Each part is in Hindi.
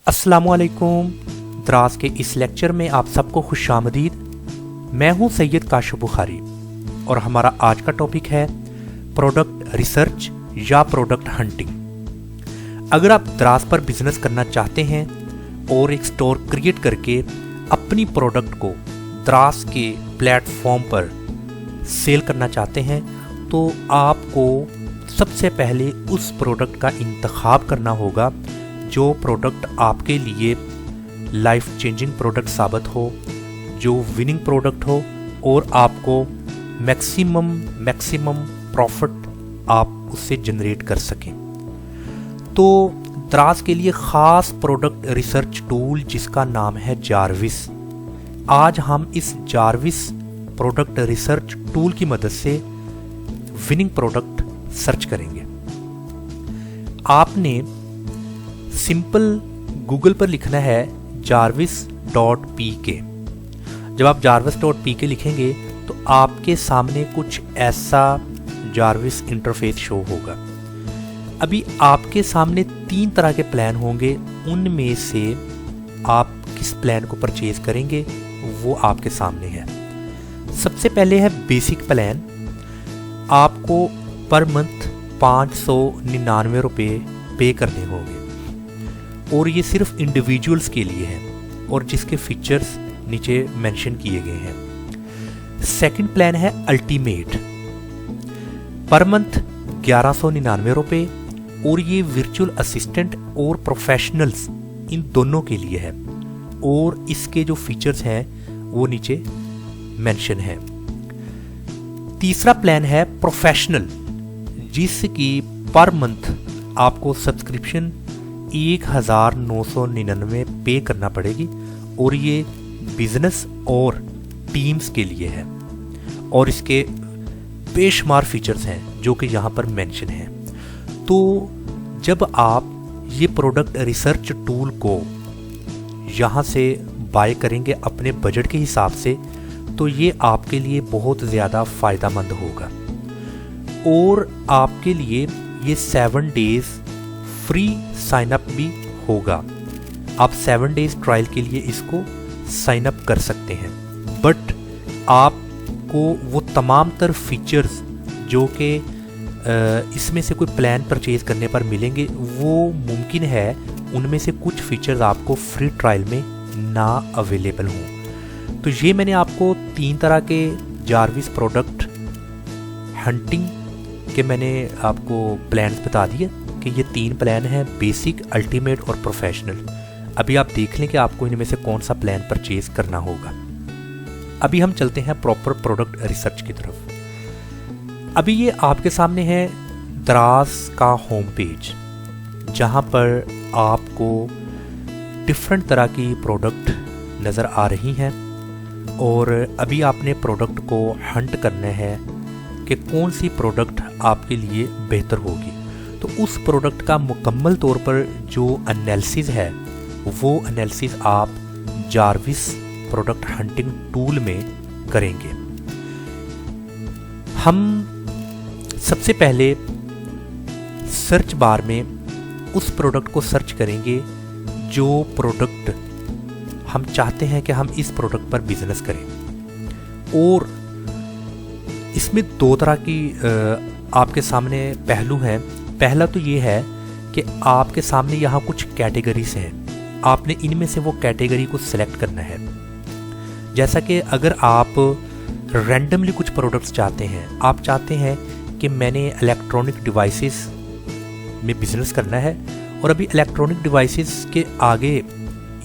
अस्सलामुअलैकुम। द्रास के इस लेक्चर में आप सबको खुशामदीद। मैं हूं सैयद काशिफ बुखारी और हमारा आज का टॉपिक है प्रोडक्ट रिसर्च या प्रोडक्ट हंटिंग। अगर आप द्रास पर बिजनेस करना चाहते हैं और एक स्टोर क्रिएट करके अपनी प्रोडक्ट को द्रास के प्लेटफॉर्म पर सेल करना चाहते हैं तो आपको सबसे पहले उस प्रोडक्ट का इंतखाब करना होगा जो प्रोडक्ट आपके लिए लाइफ चेंजिंग प्रोडक्ट साबित हो, जो विनिंग प्रोडक्ट हो और आपको मैक्सिमम प्रॉफिट आप उससे जनरेट कर सकें। तो द्रास के लिए ख़ास प्रोडक्ट रिसर्च टूल जिसका नाम है जार्विस। आज हम इस जार्विस प्रोडक्ट रिसर्च टूल की मदद से विनिंग प्रोडक्ट सर्च करेंगे। आपने सिंपल गूगल पर लिखना है jarvis.pk। जब आप jarvis.pk लिखेंगे तो आपके सामने कुछ ऐसा जार्विस इंटरफेस शो होगा। अभी आपके सामने 3 तरह के प्लान होंगे, उनमें से आप किस प्लान को परचेज करेंगे वो आपके सामने है। सबसे पहले है बेसिक प्लान। आपको पर मंथ 599 रुपये पे करने होंगे और ये सिर्फ इंडिविजुअल्स के लिए है और जिसके फीचर्स नीचे मेंशन किए गए हैं। सेकंड प्लान है अल्टीमेट। पर मंथ 1199 रुपये और ये वर्चुअल असिस्टेंट और प्रोफेशनल्स इन दोनों के लिए है और इसके जो फीचर्स हैं वो नीचे मेंशन है। तीसरा प्लान है प्रोफेशनल, जिसकी पर मंथ आपको सब्सक्रिप्शन 1999 पे करना पड़ेगी और ये बिजनेस और टीम्स के लिए है और इसके बेशुमार फीचर्स हैं जो कि यहाँ पर मेंशन है। तो जब आप ये प्रोडक्ट रिसर्च टूल को यहाँ से बाय करेंगे अपने बजट के हिसाब से तो ये आपके लिए बहुत ज़्यादा फ़ायदेमंद होगा और आपके लिए ये 7 डेज़ फ्री साइन अप भी होगा। आप 7 डेज ट्रायल के लिए इसको साइन अप कर सकते हैं, बट आपको वो तमाम तर फीचर्स जो कि इसमें से कोई प्लान परचेज करने पर मिलेंगे वो मुमकिन है उनमें से कुछ फीचर्स आपको फ्री ट्रायल में ना अवेलेबल हों। तो ये मैंने आपको 3 तरह के जार्विस प्रोडक्ट हंटिंग के मैंने आपको प्लान्स बता दिए कि ये 3 प्लान हैं, बेसिक, अल्टीमेट और प्रोफेशनल। अभी आप देख लें कि आपको इनमें से कौन सा प्लान परचेज करना होगा। अभी हम चलते हैं प्रॉपर प्रोडक्ट रिसर्च की तरफ। अभी ये आपके सामने है द्रास का होम पेज, जहाँ पर आपको डिफरेंट तरह की प्रोडक्ट नज़र आ रही हैं और अभी आपने प्रोडक्ट को हंट करना है कि कौन सी प्रोडक्ट आपके लिए बेहतर होगी। तो उस प्रोडक्ट का मुकम्मल तौर पर जो एनालिसिस है वो एनालिसिस आप जार्विस प्रोडक्ट हंटिंग टूल में करेंगे। हम सबसे पहले सर्च बार में उस प्रोडक्ट को सर्च करेंगे जो प्रोडक्ट हम चाहते हैं कि हम इस प्रोडक्ट पर बिजनेस करें। और इसमें 2 तरह की आपके सामने पहलू हैं। पहला तो ये है कि आपके सामने यहाँ कुछ कैटेगरीज हैं, आपने इनमें से वो कैटेगरी को सिलेक्ट करना है। जैसा कि अगर आप रैंडमली कुछ प्रोडक्ट्स चाहते हैं, आप चाहते हैं कि मैंने इलेक्ट्रॉनिक डिवाइसेस में बिजनेस करना है और अभी इलेक्ट्रॉनिक डिवाइसेस के आगे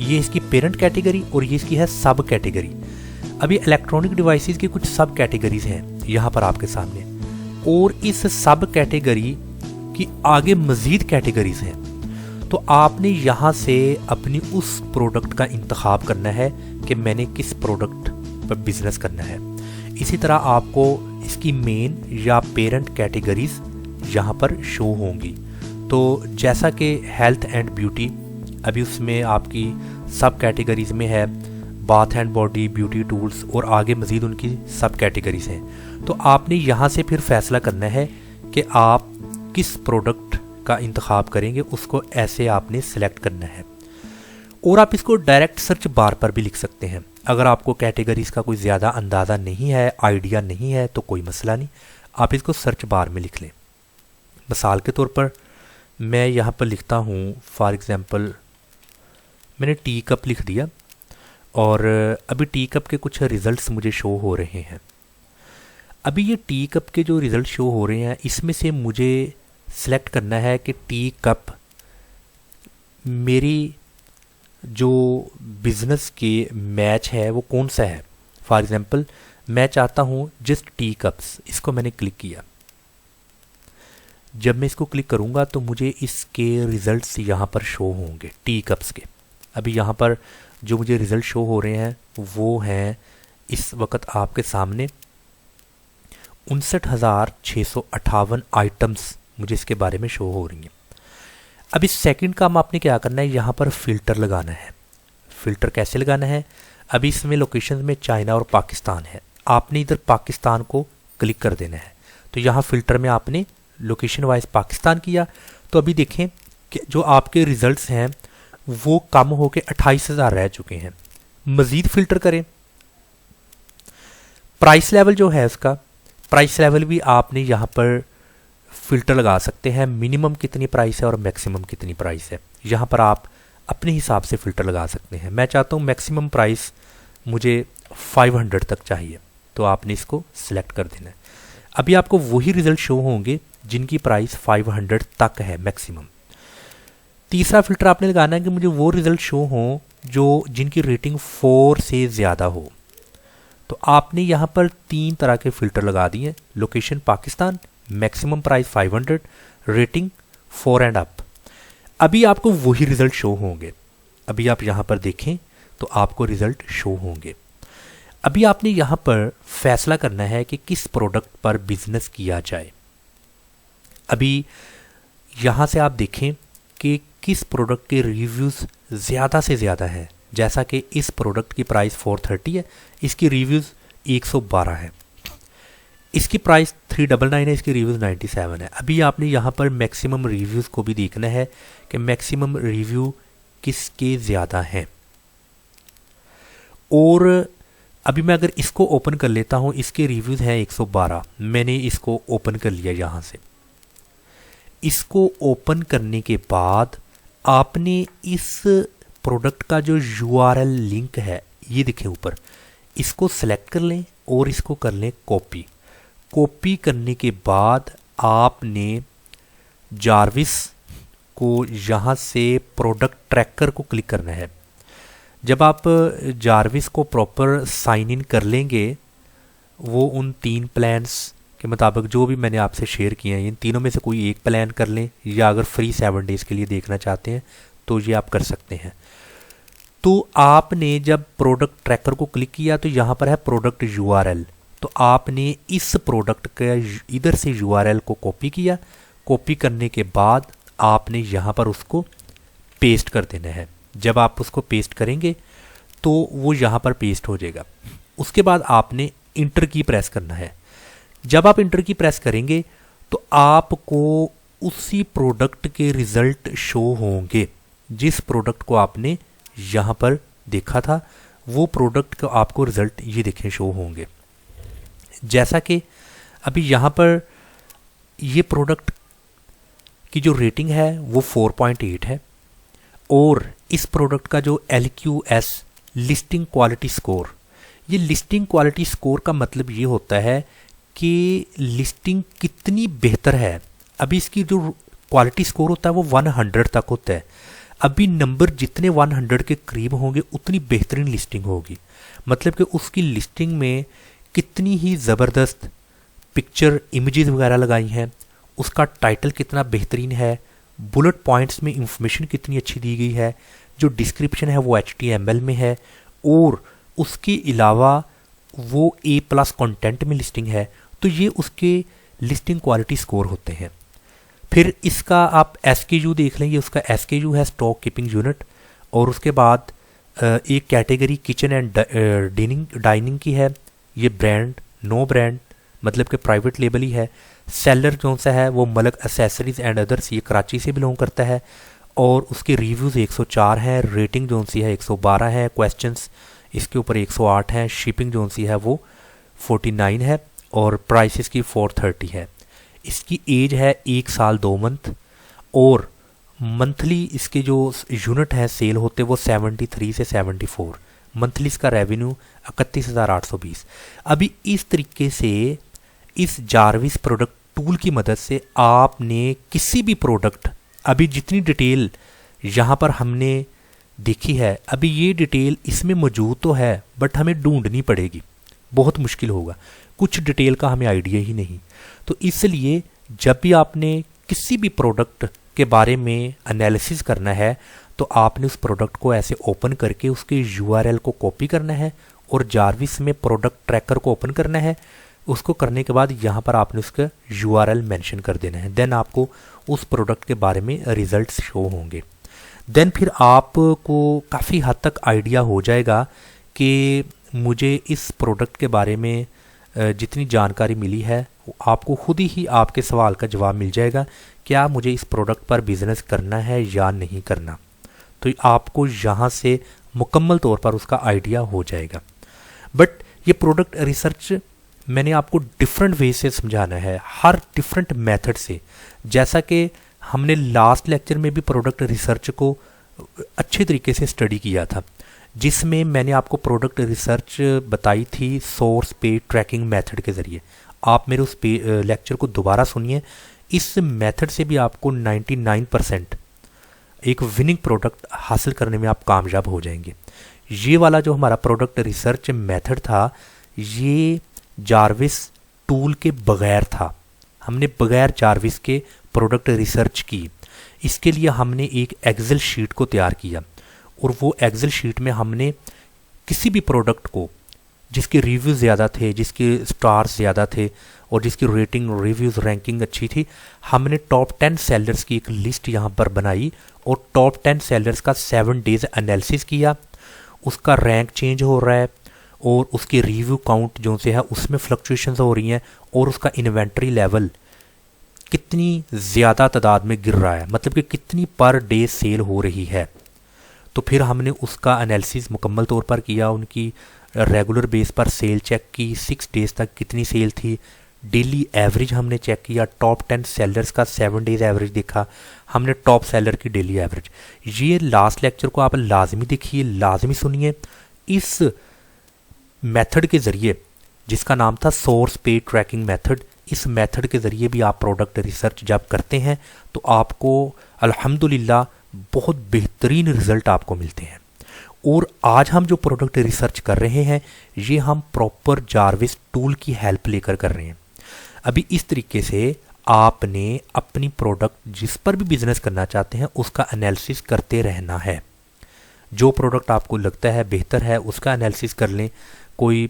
ये इसकी पेरेंट कैटेगरी और ये इसकी है सब कैटेगरी। अभी इलेक्ट्रॉनिक डिवाइसेस की कुछ सब कैटेगरीज हैं यहाँ पर आपके सामने और इस सब कैटेगरी कि आगे मज़ीद कैटेगरीज हैं। तो आपने यहाँ से अपनी उस प्रोडक्ट का इंतखाब करना है कि मैंने किस प्रोडक्ट पर बिजनेस करना है। इसी तरह आपको इसकी मेन या पेरेंट कैटेगरीज यहाँ पर शो होंगी। तो जैसा कि हेल्थ एंड ब्यूटी, अभी उसमें आपकी सब कैटेगरीज में है bath and body, beauty tools और आगे मज़ीद उनकी सब कैटेगरीज हैं। तो आपने यहाँ से फिर फैसला करना है कि आप किस प्रोडक्ट का इंतखाब करेंगे, उसको ऐसे आपने सेलेक्ट करना है। और आप इसको डायरेक्ट सर्च बार पर भी लिख सकते हैं। अगर आपको कैटेगरीज का कोई ज़्यादा अंदाज़ा नहीं है, आइडिया नहीं है, तो कोई मसला नहीं, आप इसको सर्च बार में लिख लें। मिसाल के तौर पर मैं यहाँ पर लिखता हूँ, फॉर एग्ज़ाम्पल मैंने टी कप लिख दिया और अभी टी कप के कुछ रिज़ल्ट्स मुझे शो हो रहे हैं। अभी ये टी कप के जो रिज़ल्ट शो हो रहे हैं इसमें से मुझे सेलेक्ट करना है कि टी कप मेरी जो बिज़नेस के मैच है वो कौन सा है। फॉर एग्ज़ाम्पल मैं चाहता हूँ जस्ट टी कप्स, इसको मैंने क्लिक किया। जब मैं इसको क्लिक करूँगा तो मुझे इसके रिज़ल्ट्स यहाँ पर शो होंगे टी कप्स के। अभी यहाँ पर जो मुझे रिज़ल्ट शो हो रहे हैं वो हैं इस वक्त आपके सामने 59,658 आइटम्स मुझे इसके बारे में शो हो रही हैं। अब इस सेकंड काम आपने क्या करना है, यहाँ पर फ़िल्टर लगाना है। फ़िल्टर कैसे लगाना है, अभी इसमें लोकेशन में चाइना और पाकिस्तान है, आपने इधर पाकिस्तान को क्लिक कर देना है। तो यहाँ फ़िल्टर में आपने लोकेशन वाइज पाकिस्तान किया तो अभी देखें कि जो आपके रिज़ल्ट्स हैं वो कम होके 28,000 रह चुके हैं। मज़ीद फ़िल्टर करें, प्राइस लेवल जो है उसका प्राइस लेवल भी आपने यहाँ पर फ़िल्टर लगा सकते हैं। मिनिमम कितनी प्राइस है और मैक्सिमम कितनी प्राइस है, यहाँ पर आप अपने हिसाब से फ़िल्टर लगा सकते हैं। मैं चाहता हूँ मैक्सिमम प्राइस मुझे 500 तक चाहिए, तो आपने इसको सिलेक्ट कर देना है। अभी आपको वही रिज़ल्ट शो होंगे जिनकी प्राइस 500 तक है मैक्सिमम। तीसरा फ़िल्टर आपने लगाना है कि मुझे वो रिज़ल्ट शो हों जो जिनकी रेटिंग 4 से ज़्यादा हो। तो आपने यहाँ पर 3 तरह के फ़िल्टर लगा दिए, location Pakistan, maximum price 500, rating 4 and up. अभी आपको वही रिज़ल्ट शो होंगे। अभी आप यहाँ पर देखें तो आपको रिज़ल्ट शो होंगे। अभी आपने यहाँ पर फैसला करना है कि किस प्रोडक्ट पर बिजनेस किया जाए। अभी यहाँ से आप देखें कि किस प्रोडक्ट के रिव्यूज़ ज़्यादा से ज़्यादा है। जैसा कि इस प्रोडक्ट की प्राइस 430 है, इसकी रिव्यूज़ 112 है, इसकी प्राइस 399 है, इसकी रिव्यूज़ 97 है। अभी आपने यहाँ पर मैक्सिमम रिव्यूज़ को भी देखना है कि मैक्सिमम रिव्यू किसके ज़्यादा हैं। और अभी मैं अगर इसको ओपन कर लेता हूँ, इसके रिव्यूज़ हैं 112, मैंने इसको ओपन कर लिया। यहाँ से इसको ओपन करने के बाद आपने इस प्रोडक्ट का जो URL लिंक है, ये दिखे ऊपर, इसको सेलेक्ट कर लें और इसको कर लें कॉपी। कॉपी करने के बाद आपने जार्विस को यहाँ से प्रोडक्ट ट्रैकर को क्लिक करना है। जब आप जार्विस को प्रॉपर साइन इन कर लेंगे, वो उन 3 प्लान्स के मुताबिक जो भी मैंने आपसे शेयर किए हैं, इन तीनों में से कोई एक प्लान कर लें, या अगर फ्री 7 डेज़ के लिए देखना चाहते हैं तो ये आप कर सकते हैं। तो आपने जब प्रोडक्ट ट्रैकर को क्लिक किया तो यहाँ पर है प्रोडक्ट URL, तो आपने इस प्रोडक्ट का इधर से URL को कॉपी किया। कॉपी करने के बाद आपने यहाँ पर उसको पेस्ट कर देना है। जब आप उसको पेस्ट करेंगे तो वो यहाँ पर पेस्ट हो जाएगा। उसके बाद आपने इंटर की प्रेस करना है। जब आप इंटर की प्रेस करेंगे तो आपको उसी प्रोडक्ट के रिज़ल्ट शो होंगे जिस प्रोडक्ट को आपने यहाँ पर देखा था। वो प्रोडक्ट का आपको रिज़ल्ट ये देखें शो होंगे। जैसा कि अभी यहाँ पर ये प्रोडक्ट की जो रेटिंग है वो 4.8 है, और इस प्रोडक्ट का जो LQS लिस्टिंग क्वालिटी स्कोर, ये लिस्टिंग क्वालिटी स्कोर का मतलब ये होता है कि लिस्टिंग कितनी बेहतर है। अभी इसकी जो क्वालिटी स्कोर होता है वो 100 तक होता है। अभी नंबर जितने 100 के करीब होंगे उतनी बेहतरीन लिस्टिंग होगी। मतलब कि उसकी लिस्टिंग में कितनी ही ज़बरदस्त पिक्चर इमेजेस वगैरह लगाई हैं, उसका टाइटल कितना बेहतरीन है, बुलेट पॉइंट्स में इंफॉर्मेशन कितनी अच्छी दी गई है, जो डिस्क्रिप्शन है वो HTML में है, और उसके अलावा वो A+ कंटेंट में लिस्टिंग है। तो ये उसके लिस्टिंग क्वालिटी स्कोर होते हैं। फिर इसका आप SKU देख लें, ये उसका SKU है स्टॉक कीपिंग यूनिट, और उसके बाद एक कैटेगरी किचन एंड डाइनिंग की है। ये ब्रांड नो ब्रांड मतलब कि प्राइवेट लेबल ही है। सेलर कौन सा है वो मलक एसेसरीज एंड अदर्स, ये कराची से बिलोंग करता है। और उसके रिव्यूज़ 104 हैं, रेटिंग जो सी है 112 है, क्वेश्चंस इसके ऊपर 108 हैं, शिपिंग जो सी है वो 49 है और प्राइस इसकी 430 है। इसकी एज है 1 साल 2 मंथ और मंथली इसके जो यूनिट हैं सेल होते वो 73 से 74, मंथली इसका रेवेन्यू 31,820। अभी इस तरीके से इस जारविस प्रोडक्ट टूल की मदद से आपने किसी भी प्रोडक्ट, अभी जितनी डिटेल यहाँ पर हमने देखी है, अभी ये डिटेल इसमें मौजूद तो है बट हमें ढूंढनी पड़ेगी, बहुत मुश्किल होगा, कुछ डिटेल का हमें आइडिया ही नहीं। तो इसलिए जब भी आपने किसी भी प्रोडक्ट के बारे में एनालिसिस करना है तो आपने उस प्रोडक्ट को ऐसे ओपन करके उसके यूआरएल को कॉपी करना है और जारविस में प्रोडक्ट ट्रैकर को ओपन करना है। उसको करने के बाद यहाँ पर आपने उसका यूआरएल मेंशन कर देना है, देन आपको उस प्रोडक्ट के बारे में रिजल्ट्स शो होंगे। देन फिर आपको काफ़ी हद तक आइडिया हो जाएगा कि मुझे इस प्रोडक्ट के बारे में जितनी जानकारी मिली है आपको खुद ही आपके सवाल का जवाब मिल जाएगा, क्या मुझे इस प्रोडक्ट पर बिज़नेस करना है या नहीं करना। तो आपको यहाँ से मुकम्मल तौर पर उसका आइडिया हो जाएगा। बट ये प्रोडक्ट रिसर्च मैंने आपको डिफरेंट वे से समझाना है, हर डिफरेंट मेथड से। जैसा कि हमने लास्ट लेक्चर में भी प्रोडक्ट रिसर्च को अच्छे तरीके से स्टडी किया था, जिसमें मैंने आपको प्रोडक्ट रिसर्च बताई थी सोर्स पे ट्रैकिंग मेथड के ज़रिए। आप मेरे उस लेक्चर को दोबारा सुनिए, इस मेथड से भी आपको 99% एक विनिंग प्रोडक्ट हासिल करने में आप कामयाब हो जाएंगे। ये वाला जो हमारा प्रोडक्ट रिसर्च मेथड था ये जारविस टूल के बगैर था, हमने बगैर जारविस के प्रोडक्ट रिसर्च की। इसके लिए हमने एक एक्सेल शीट को तैयार किया और वो एक्सेल शीट में हमने किसी भी प्रोडक्ट को जिसके रिव्यूज़ ज़्यादा थे, जिसके स्टार्स ज़्यादा थे और जिसकी रेटिंग रिव्यूज़ रैंकिंग अच्छी थी, हमने टॉप 10 सेलर्स की एक लिस्ट यहाँ पर बनाई और टॉप 10 सेलर्स का 7 डेज़ एनालिसिस किया। उसका रैंक चेंज हो रहा है और उसके रिव्यू काउंट जो से है उसमें फ्लक्चुएशंस हो रही हैं और उसका इन्वेंट्री लेवल कितनी ज़्यादा तादाद में गिर रहा है, मतलब कि कितनी पर डे सेल हो रही है। तो फिर हमने उसका एनालिसिस मुकम्मल तौर पर किया, उनकी रेगुलर बेस पर सेल चेक की, 6 डेज़ तक कितनी सेल थी, डेली एवरेज हमने चेक किया, टॉप 10 सेलर्स का 7 डेज़ एवरेज देखा हमने, टॉप सेलर की डेली एवरेज। ये लास्ट लेक्चर को आप लाजमी देखिए, लाजमी सुनिए। इस मेथड के ज़रिए जिसका नाम था सोर्स पे ट्रैकिंग मेथड, इस मेथड के ज़रिए भी आप प्रोडक्ट रिसर्च जब करते हैं तो आपको अल्हम्दुलिल्लाह बहुत बेहतरीन रिज़ल्ट आपको मिलते हैं। और आज हम जो प्रोडक्ट रिसर्च कर रहे हैं ये हम प्रॉपर जारविस टूल की हेल्प लेकर कर रहे हैं। अभी इस तरीके से आपने अपनी प्रोडक्ट जिस पर भी बिजनेस करना चाहते हैं उसका एनालिसिस करते रहना है। जो प्रोडक्ट आपको लगता है बेहतर है उसका एनालिसिस कर लें। कोई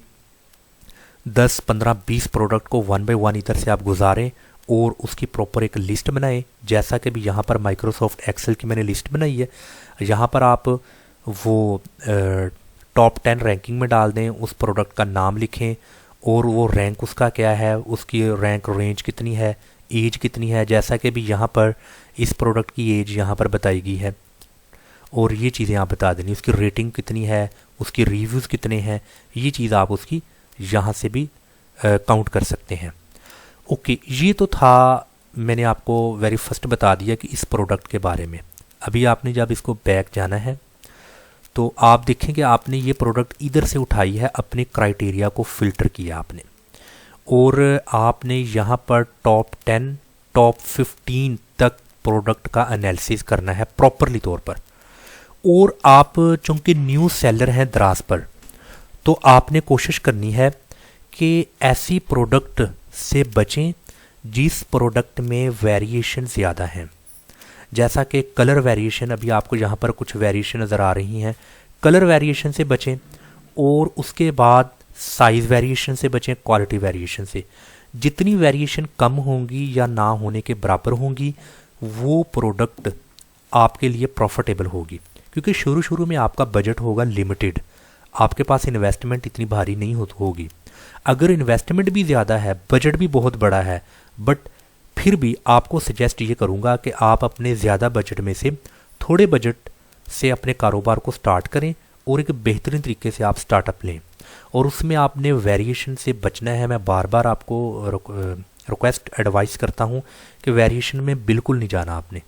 10, 15, 20 प्रोडक्ट को 1 बाय 1 इधर से आप गुजारें और उसकी प्रॉपर एक लिस्ट बनाएं, जैसा कि भी यहाँ पर माइक्रोसॉफ्ट एक्सेल की मैंने लिस्ट बनाई है। यहाँ पर आप वो टॉप 10 रैंकिंग में डाल दें, उस प्रोडक्ट का नाम लिखें और वो रैंक उसका क्या है, उसकी रैंक रेंज कितनी है, एज कितनी है, जैसा कि भी यहाँ पर इस प्रोडक्ट की एज यहाँ पर बताई गई है और ये चीज़ें आप बता देनी, उसकी रेटिंग कितनी है, उसकी रिव्यूज़ कितने हैं, ये चीज़ आप उसकी यहाँ से भी काउंट कर सकते हैं। ओके, ये तो था, मैंने आपको वेरी फर्स्ट बता दिया कि इस प्रोडक्ट के बारे में। अभी आपने जब इसको बैक जाना है तो आप देखेंगे आपने ये प्रोडक्ट इधर से उठाई है, अपने क्राइटेरिया को फ़िल्टर किया आपने और आपने यहाँ पर टॉप 10, टॉप 15 तक प्रोडक्ट का एनालिसिस करना है प्रॉपरली तौर पर। और आप चूँकि न्यू सेलर हैं दराज पर, तो आपने कोशिश करनी है कि ऐसी प्रोडक्ट से बचें जिस प्रोडक्ट में वेरिएशन ज़्यादा हैं, जैसा कि कलर वेरिएशन। अभी आपको यहाँ पर कुछ वेरिएशन नज़र आ रही हैं, कलर वेरिएशन से बचें और उसके बाद साइज़ वेरिएशन से बचें, क्वालिटी वेरिएशन से। जितनी वेरिएशन कम होंगी या ना होने के बराबर होंगी वो प्रोडक्ट आपके लिए प्रॉफिटेबल होगी, क्योंकि शुरू में आपका बजट होगा लिमिटेड, आपके पास इन्वेस्टमेंट इतनी भारी नहीं होगी। अगर इन्वेस्टमेंट भी ज़्यादा है, बजट भी बहुत बड़ा है, बट फिर भी आपको सजेस्ट ये करूँगा कि आप अपने ज़्यादा बजट में से थोड़े बजट से अपने कारोबार को स्टार्ट करें और एक बेहतरीन तरीके से आप स्टार्टअप लें, और उसमें आपने वेरिएशन से बचना है। मैं बार बार आपको रिक्वेस्ट एडवाइस करता हूँ कि वेरिएशन में बिल्कुल नहीं जाना आपने।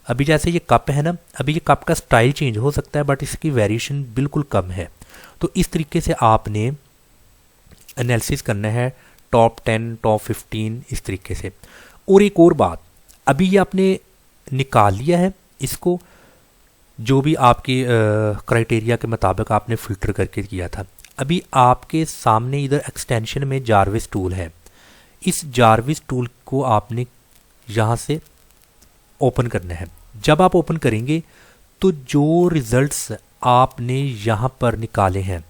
अभी जैसे ये कप है ना, अभी ये कप का स्टाइल चेंज हो सकता है बट इसकी वेरिएशन बिल्कुल कम है। तो इस तरीके से आपने एनालिसिस करना है, टॉप 10 टॉप 15 इस तरीके से। और एक और बात, अभी ये आपने निकाल लिया है इसको, जो भी आपके क्राइटेरिया के मुताबिक आपने फ़िल्टर करके किया था। अभी आपके सामने इधर एक्सटेंशन में जार्विस टूल है। इस जार्विस टूल को आपने यहाँ से ओपन करना है। जब आप ओपन करेंगे तो जो रिज़ल्ट्स आपने यहाँ पर निकाले हैं,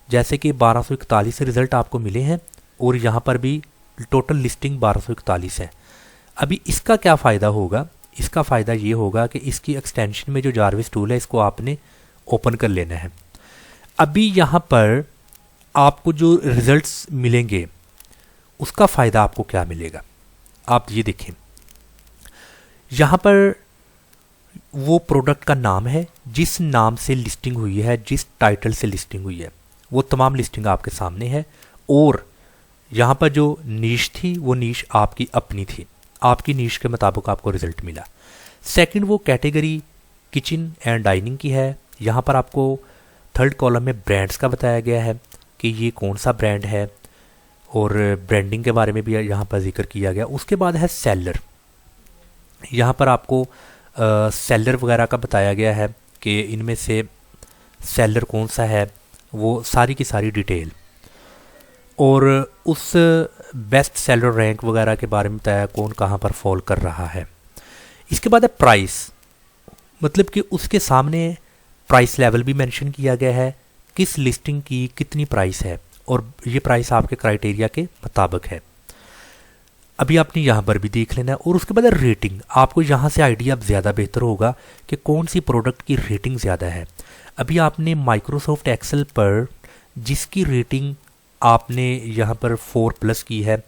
जैसे कि 1241 रिज़ल्ट आपको मिले हैं और यहाँ पर भी टोटल लिस्टिंग 1241 है। अभी इसका क्या फ़ायदा होगा? इसका फ़ायदा ये होगा कि इसकी एक्सटेंशन में जो जार्विस टूल है इसको आपने ओपन कर लेना है। अभी यहाँ पर आपको जो रिज़ल्ट्स मिलेंगे उसका फ़ायदा आपको क्या मिलेगा, आप ये देखें। यहाँ पर वो प्रोडक्ट का नाम है, जिस नाम से लिस्टिंग हुई है, जिस टाइटल से लिस्टिंग हुई है, वो तमाम लिस्टिंग आपके सामने है। और यहाँ पर जो नीश थी वो नीश आपकी अपनी थी, आपकी नीश के मुताबिक आपको रिजल्ट मिला। सेकंड, वो कैटेगरी किचन एंड डाइनिंग की है। यहाँ पर आपको थर्ड कॉलम में ब्रांड्स का बताया गया है कि ये कौन सा ब्रांड है, और ब्रांडिंग के बारे में भी यहाँ पर जिक्र किया गया। उसके बाद है सेलर। यहाँ पर आपको सेलर वगैरह का बताया गया है कि इनमें से सेलर कौन सा है, वो सारी की सारी डिटेल, और उस बेस्ट सेलर रैंक वगैरह के बारे में बताया, कौन कहाँ पर फॉल कर रहा है। इसके बाद है प्राइस, मतलब कि उसके सामने प्राइस लेवल भी मेंशन किया गया है, किस लिस्टिंग की कितनी प्राइस है, और ये प्राइस आपके क्राइटेरिया के मुताबिक है। अभी आपने यहाँ पर भी देख लेना है। और उसके बाद रेटिंग, आपको यहाँ से आइडिया अब ज़्यादा बेहतर होगा कि कौन सी प्रोडक्ट की रेटिंग ज़्यादा है। अभी आपने माइक्रोसॉफ्ट एक्सेल पर जिसकी रेटिंग आपने यहाँ पर 4+ की है,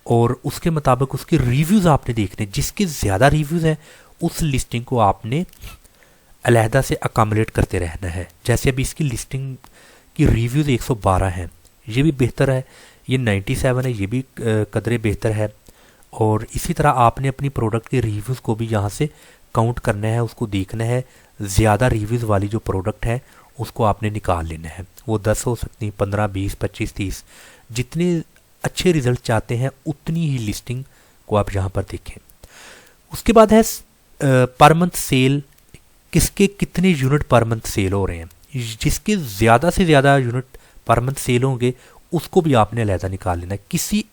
और उसके मुताबिक उसके रिव्यूज़ आपने देखने, जिसके ज़्यादा रिव्यूज़ हैं उस लिस्टिंग को आपने अलहदा से अकामलेट करते रहना है। जैसे अभी इसकी लिस्टिंग की रिव्यूज़ 112 हैं, ये भी बेहतर है। ये 97 है, ये भी कदरे बेहतर है। और इसी तरह आपने अपनी प्रोडक्ट के रिव्यूज़ को भी यहाँ से काउंट करना है, उसको देखना है। ज़्यादा रिव्यूज़ वाली जो प्रोडक्ट है उसको आपने निकाल लेना है। वो 10 हो सकती, 15, 20, 25, 30, जितने अच्छे रिजल्ट चाहते हैं उतनी ही लिस्टिंग को आप यहाँ पर देखें। उसके बाद है पर मंथ सेल, किसके कितने यूनिट पर मंथ सेल हो रहे हैं। जिसके ज़्यादा से ज़्यादा यूनिट पर मंथ सेल होंगे उसको भी आपने अलहदा निकाल लेना है। किसी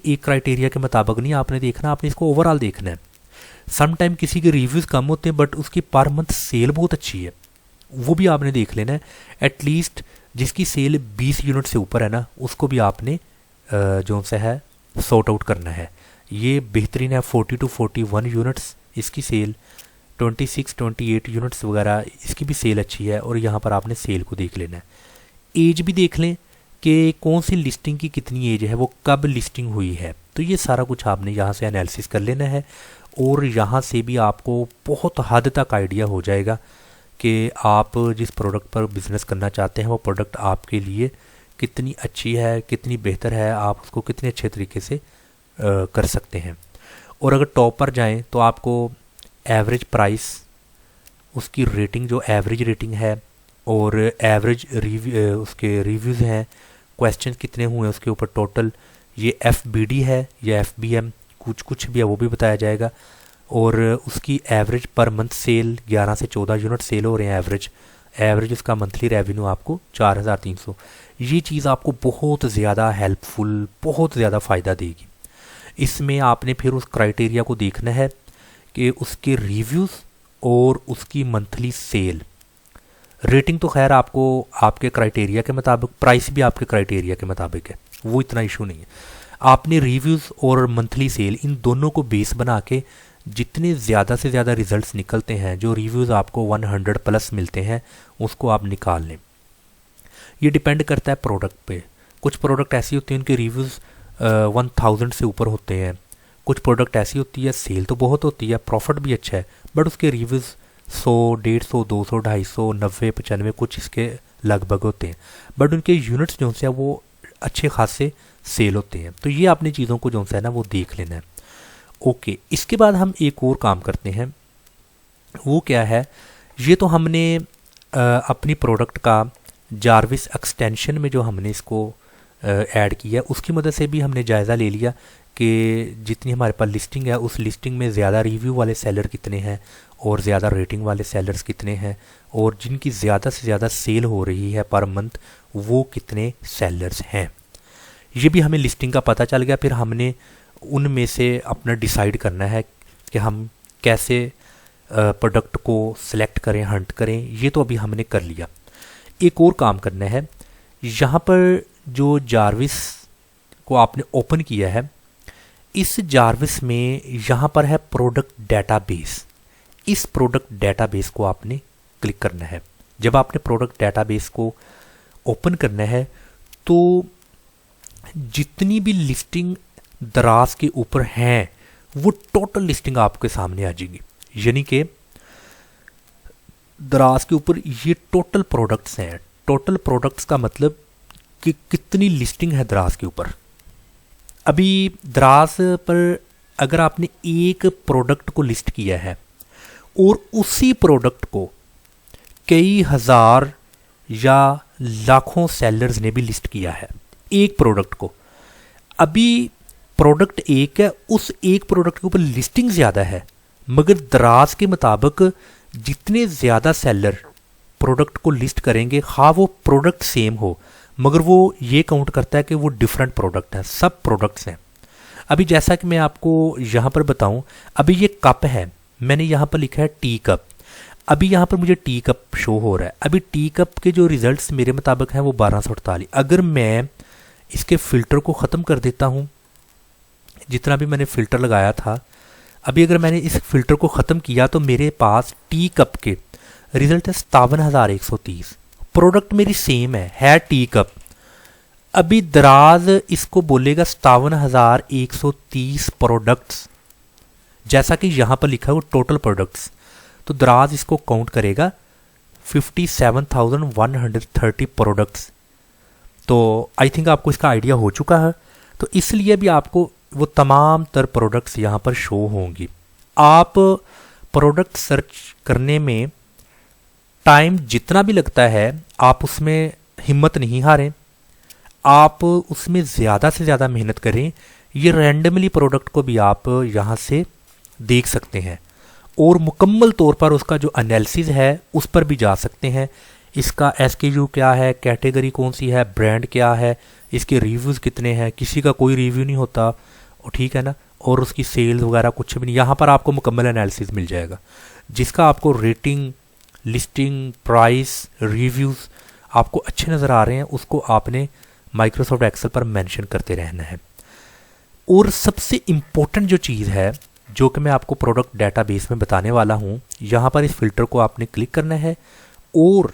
एक क्राइटेरिया के मुताबिक नहीं आपने देखना, आपने इसको ओवरऑल देखना है। समटाइम किसी के रिव्यूज़ कम होते हैं बट उसकी पर मंथ सेल बहुत अच्छी है, वो भी आपने देख लेना है। एटलीस्ट जिसकी सेल 20 यूनिट से ऊपर है ना, उसको भी आपने जो सा है सॉर्ट आउट करना है। ये बेहतरीन है, 40 to 41 यूनिट्स इसकी सेल, 26, 28 यूनिट्स वगैरह इसकी भी सेल अच्छी है। और यहाँ पर आपने सेल को देख लेना है। एज भी देख लें कि कौन सी लिस्टिंग की कितनी एज है, वो कब लिस्टिंग हुई है। तो ये सारा कुछ आपने यहाँ से एनालिसिस कर लेना है, और यहाँ से भी आपको बहुत हद तक आइडिया हो जाएगा कि आप जिस प्रोडक्ट पर बिज़नेस करना चाहते हैं वो प्रोडक्ट आपके लिए कितनी अच्छी है, कितनी बेहतर है, आप उसको कितने अच्छे तरीके से कर सकते हैं। और अगर टॉप पर जाएं तो आपको एवरेज प्राइस, उसकी रेटिंग जो एवरेज रेटिंग है, और एवरेज उसके रिव्यूज़ हैं, क्वेश्चन कितने हुए उसके ऊपर टोटल, ये FBD है या FBM, कुछ भी है वो भी बताया जाएगा। और उसकी एवरेज पर मंथ सेल 11 से 14 यूनिट सेल हो रहे हैं एवरेज उसका मंथली रेवेन्यू आपको 4300। ये चीज़ आपको बहुत ज़्यादा हेल्पफुल, बहुत ज़्यादा फ़ायदा देगी। इसमें आपने फिर उस क्राइटेरिया को देखना है कि उसके रिव्यूज़ और उसकी मंथली सेल। रेटिंग तो खैर आपको आपके क्राइटेरिया के मुताबिक, प्राइस भी आपके क्राइटेरिया के मुताबिक है, वो इतना इशू नहीं है। आपने रिव्यूज़ और मंथली सेल इन दोनों को बेस बना के जितने ज़्यादा से ज़्यादा रिजल्ट्स निकलते हैं, जो रिव्यूज़ आपको 100+ मिलते हैं, उसको आप निकाल लें। ये डिपेंड करता है प्रोडक्ट पे। कुछ प्रोडक्ट ऐसी होती हैं उनके रिव्यूज़ 1000 से ऊपर होते हैं, कुछ प्रोडक्ट ऐसी होती है सेल तो बहुत होती है, प्रॉफिट भी अच्छा है, बट उसके रिव्यूज़ 100, 150, 200, 250, 90, 95 कुछ इसके लगभग होते हैं, बट उनके यूनिट्स जो है वो अच्छे खासे सेल होते हैं। तो ये आपने चीज़ों को जो है ना वो देख लेना है। ओके, इसके बाद हम एक और काम करते हैं, वो क्या है, ये तो हमने अपनी प्रोडक्ट का जारविस एक्सटेंशन में जो हमने इसको ऐड किया उसकी मदद से भी हमने जायज़ा ले लिया कि जितनी हमारे पास लिस्टिंग है उस लिस्टिंग में ज़्यादा रिव्यू वाले सेलर कितने हैं और ज़्यादा रेटिंग वाले सेलर्स कितने हैं, और जिनकी ज़्यादा से ज़्यादा सेल हो रही है पर मंथ वो कितने सेलर्स हैं। ये भी हमें लिस्टिंग का पता चल गया। फिर हमने उनमें से अपना डिसाइड करना है कि हम कैसे प्रोडक्ट को सिलेक्ट करें, हंट करें, ये तो अभी हमने कर लिया। एक और काम करना है, यहाँ पर जो जारविस को आपने ओपन किया है, इस जारविस में यहाँ पर है प्रोडक्ट डेटाबेस। इस प्रोडक्ट डेटाबेस को आपने क्लिक करना है। जब आपने प्रोडक्ट डेटाबेस को ओपन करना है तो जितनी भी लिस्टिंग दराज के ऊपर हैं वो टोटल लिस्टिंग आपके सामने आ जाएगी। यानी कि दराज के ऊपर ये टोटल प्रोडक्ट्स हैं। टोटल प्रोडक्ट्स का मतलब कि कितनी लिस्टिंग है दराज के ऊपर। अभी दराज पर अगर आपने एक प्रोडक्ट को लिस्ट किया है और उसी प्रोडक्ट को कई हज़ार या लाखों सेलर्स ने भी लिस्ट किया है एक प्रोडक्ट को, अभी प्रोडक्ट एक है, उस एक प्रोडक्ट के ऊपर लिस्टिंग ज़्यादा है, मगर दराज के मुताबिक जितने ज़्यादा सेलर प्रोडक्ट को लिस्ट करेंगे, हाँ वो प्रोडक्ट सेम हो, मगर वो ये काउंट करता है कि वो डिफरेंट प्रोडक्ट हैं, सब प्रोडक्ट्स हैं। अभी जैसा कि मैं आपको यहाँ पर बताऊँ, अभी ये कप है, मैंने यहाँ पर लिखा है टी कप। अभी यहाँ पर मुझे टी कप शो हो रहा है। अभी टी कप के जो रिजल्ट्स मेरे मुताबिक हैं वो 1248। अगर मैं इसके फ़िल्टर को ख़त्म कर देता हूँ, जितना भी मैंने फ़िल्टर लगाया था, अभी अगर मैंने इस फ़िल्टर को ख़त्म किया तो मेरे पास टी कप के रिज़ल्ट है 57,130। प्रोडक्ट मेरी सेम है टी कप। अभी दराज इसको बोलेगा 57,130 प्रोडक्ट्स, जैसा कि यहाँ पर लिखा है वो टोटल प्रोडक्ट्स, तो दराज इसको काउंट करेगा 57,130 प्रोडक्ट्स। तो आई थिंक आपको इसका आइडिया हो चुका है। तो इसलिए भी आपको वो तमाम तर प्रोडक्ट्स यहाँ पर शो होंगी। आप प्रोडक्ट सर्च करने में टाइम जितना भी लगता है आप उसमें हिम्मत नहीं हारें, आप उसमें ज़्यादा से ज़्यादा मेहनत करें। ये रैंडमली प्रोडक्ट को भी आप यहाँ से देख सकते हैं और मुकम्मल तौर पर उसका जो एनालिसिस है उस पर भी जा सकते हैं। इसका SKU क्या है, कैटेगरी कौन सी है, ब्रांड क्या है, इसके रिव्यूज़ कितने हैं, किसी का कोई रिव्यू नहीं होता, ठीक है ना, और उसकी सेल्स वगैरह कुछ भी नहीं। यहाँ पर आपको मुकम्मल एनालिसिस मिल जाएगा, जिसका आपको रेटिंग, लिस्टिंग, प्राइस, रिव्यूज़ आपको अच्छे नज़र आ रहे हैं, उसको आपने माइक्रोसॉफ्ट एक्सेल पर मेंशन करते रहना है। और सबसे इम्पोर्टेंट जो चीज़ है जो कि मैं आपको प्रोडक्ट डेटाबेस में बताने वाला हूँ, यहाँ पर इस फिल्टर को आपने क्लिक करना है और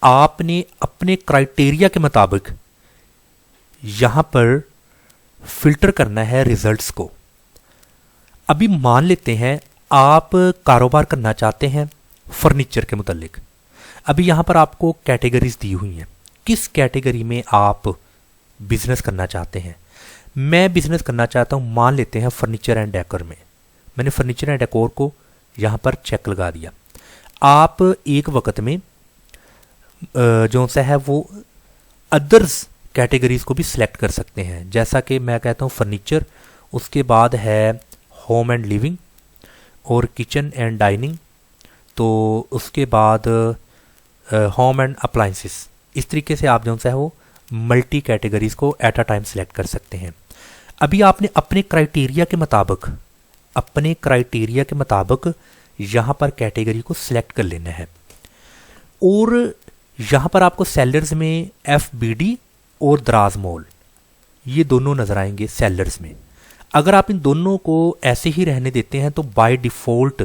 आपने अपने क्राइटेरिया के मुताबिक यहाँ पर फिल्टर करना है रिजल्ट्स को। अभी मान लेते हैं आप कारोबार करना चाहते हैं फर्नीचर के मुतालिक। अभी यहाँ पर आपको कैटेगरीज दी हुई हैं, किस कैटेगरी में आप बिजनेस करना चाहते हैं। मैं बिजनेस करना चाहता हूँ, मान लेते हैं फर्नीचर एंड डेकोर में। मैंने फर्नीचर एंड डेकोर को यहाँ पर चेक लगा दिया। आप एक वक्त में जो सा है वो अदर्स कैटेगरीज को भी सिलेक्ट कर सकते हैं, जैसा कि मैं कहता हूँ फर्नीचर, उसके बाद है होम एंड लिविंग और किचन एंड डाइनिंग, तो उसके बाद होम एंड अप्लाइंसेस। इस तरीके से आप जो सा है वो मल्टी कैटेगरीज को एट अ टाइम सिलेक्ट कर सकते हैं। अभी आपने अपने क्राइटेरिया के मुताबिक यहाँ पर कैटेगरी को सिलेक्ट कर लेना है और यहाँ पर आपको सेलर्स में FBD और दराज मॉल ये दोनों नज़र आएंगे सेलर्स में। अगर आप इन दोनों को ऐसे ही रहने देते हैं तो बाय डिफ़ॉल्ट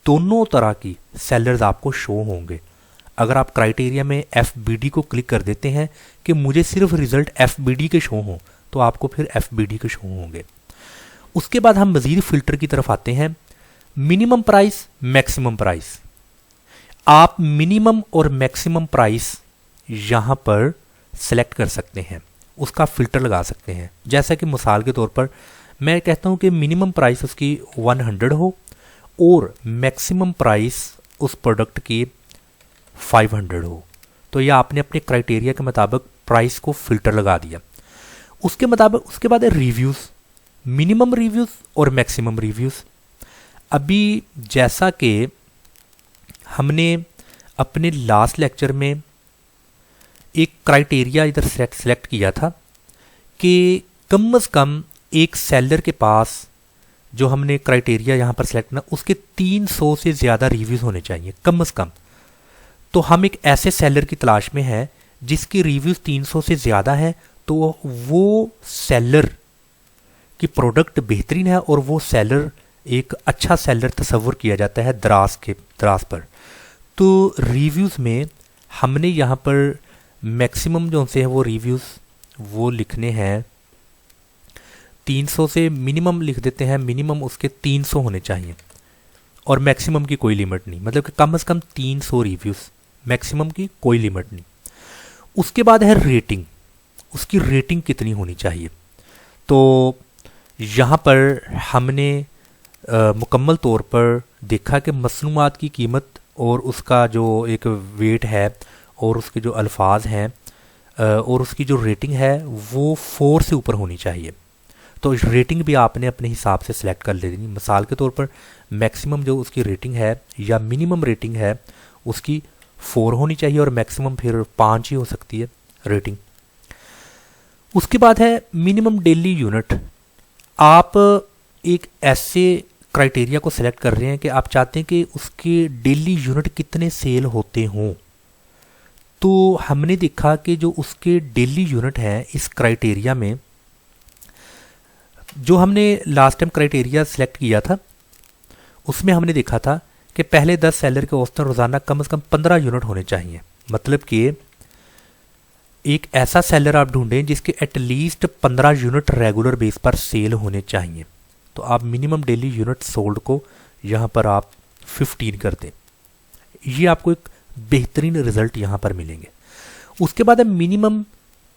दोनों तरह की सेलर्स आपको शो होंगे। अगर आप क्राइटेरिया में FBD को क्लिक कर देते हैं कि मुझे सिर्फ रिजल्ट FBD के शो हों, तो आपको फिर FBD के शो होंगे। उसके बाद हम मज़ीद फ़िल्टर की तरफ आते हैं, मिनिमम प्राइस, मैक्सिमम प्राइस। आप मिनिमम और मैक्सिमम प्राइस यहाँ पर सेलेक्ट कर सकते हैं, उसका फ़िल्टर लगा सकते हैं। जैसा कि मिसाल के तौर पर मैं कहता हूँ कि मिनिमम प्राइस उसकी 100 हो और मैक्सिमम प्राइस उस प्रोडक्ट की 500 हो, तो यह आपने अपने क्राइटेरिया के मुताबिक प्राइस को फ़िल्टर लगा दिया। उसके बाद है रिव्यूज़, मिनिमम रिव्यूज़ और मैक्सिमम रिव्यूज़। अभी जैसा कि हमने अपने लास्ट लेक्चर में एक क्राइटेरिया इधर सेलेक्ट किया था कि कम से कम एक सेलर के पास जो हमने क्राइटेरिया यहाँ पर सेलेक्ट करना, उसके 300 से ज़्यादा रिव्यूज़ होने चाहिए कम से कम। तो हम एक ऐसे सेलर की तलाश में हैं जिसकी रिव्यूज़ 300 से ज़्यादा है, तो वो सेलर की प्रोडक्ट बेहतरीन है और वो सेलर एक अच्छा सेलर तस्वुर किया जाता है दराज पर। तो रिव्यूज़ में हमने यहाँ पर मैक्सिमम जो से है वो रिव्यूज़ वो लिखने हैं 300 से, मिनिमम लिख देते हैं, मिनिमम उसके 300 होने चाहिए और मैक्सिमम की कोई लिमिट नहीं, मतलब कि कम से कम 300 रिव्यूज़, मैक्सिमम की कोई लिमिट नहीं। उसके बाद है रेटिंग, उसकी रेटिंग कितनी होनी चाहिए। तो यहाँ पर हमने मुकम्मल तौर पर देखा कि मसनूआत की कीमत और उसका जो एक वेट है और उसके जो अल्फाज हैं और उसकी जो रेटिंग है वो 4 से ऊपर होनी चाहिए। तो रेटिंग भी आपने अपने हिसाब से सिलेक्ट कर लेनी। मिसाल के तौर पर मैक्सिमम जो उसकी रेटिंग है या मिनिमम रेटिंग है उसकी 4 होनी चाहिए और मैक्सिमम फिर 5 ही हो सकती है रेटिंग। उसके बाद है मिनिमम डेली यूनिट। आप एक ऐसे क्राइटेरिया को सिलेक्ट कर रहे हैं कि आप चाहते हैं कि उसके डेली यूनिट कितने सेल होते हों। तो हमने देखा कि जो उसके डेली यूनिट हैं इस क्राइटेरिया में, जो हमने लास्ट टाइम क्राइटेरिया सिलेक्ट किया था उसमें हमने देखा था कि पहले 10 सेलर के औसतन रोज़ाना कम से कम 15 यूनिट होने चाहिए। मतलब कि एक ऐसा सेलर आप ढूंढें जिसके एटलीस्ट 15 यूनिट रेगुलर बेस पर सेल होने चाहिए। तो आप मिनिमम डेली यूनिट सोल्ड को यहाँ पर आप 15 कर दें, ये आपको एक बेहतरीन रिजल्ट यहाँ पर मिलेंगे। उसके बाद है minimum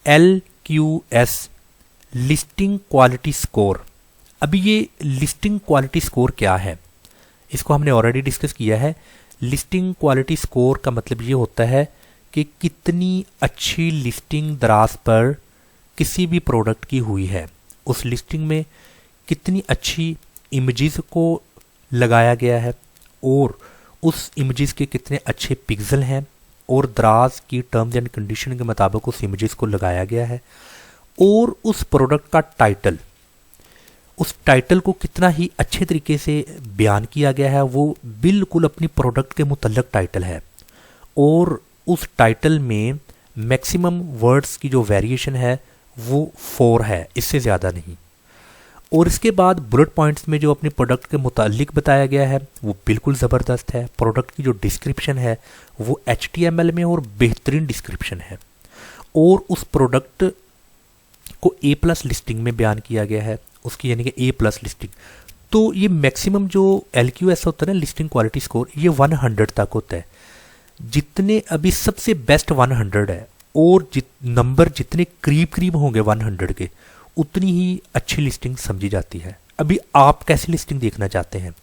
LQS, listing quality score. अभी ये लिस्टिंग क्वालिटी स्कोर क्या है, इसको हमने ऑलरेडी डिस्कस किया है। लिस्टिंग क्वालिटी स्कोर का मतलब ये होता है कि कितनी अच्छी लिस्टिंग दराज पर किसी भी प्रोडक्ट की हुई है, उस लिस्टिंग में कितनी अच्छी इमेजेस को लगाया गया है और उस इमेजेस के कितने अच्छे पिक्सल हैं और दराज की टर्म्स एंड कंडीशन के मुताबिक उस इमेजेस को लगाया गया है, और उस प्रोडक्ट का टाइटल, उस टाइटल को कितना ही अच्छे तरीके से बयान किया गया है, वो बिल्कुल अपनी प्रोडक्ट के मुतल्लिक टाइटल है और उस टाइटल में मैक्सिमम वर्ड्स की जो वेरिएशन है वो 4 है, इससे ज़्यादा नहीं। और इसके बाद बुलेट पॉइंट्स में जो अपने प्रोडक्ट के मुतालिक बताया गया है वो बिल्कुल ज़बरदस्त है। प्रोडक्ट की जो डिस्क्रिप्शन है वो HTML में और बेहतरीन डिस्क्रिप्शन है और उस प्रोडक्ट को A+ लिस्टिंग में बयान किया गया है, उसकी यानी कि A+ लिस्टिंग। तो ये मैक्सिमम जो LQS होता है ना, लिस्टिंग क्वालिटी स्कोर, ये 100 तक होता है। जितने अभी सबसे बेस्ट 100 है और नंबर जितने करीब होंगे 100 के, उतनी ही अच्छी लिस्टिंग समझी जाती है। अभी आप कैसी लिस्टिंग देखना चाहते हैं?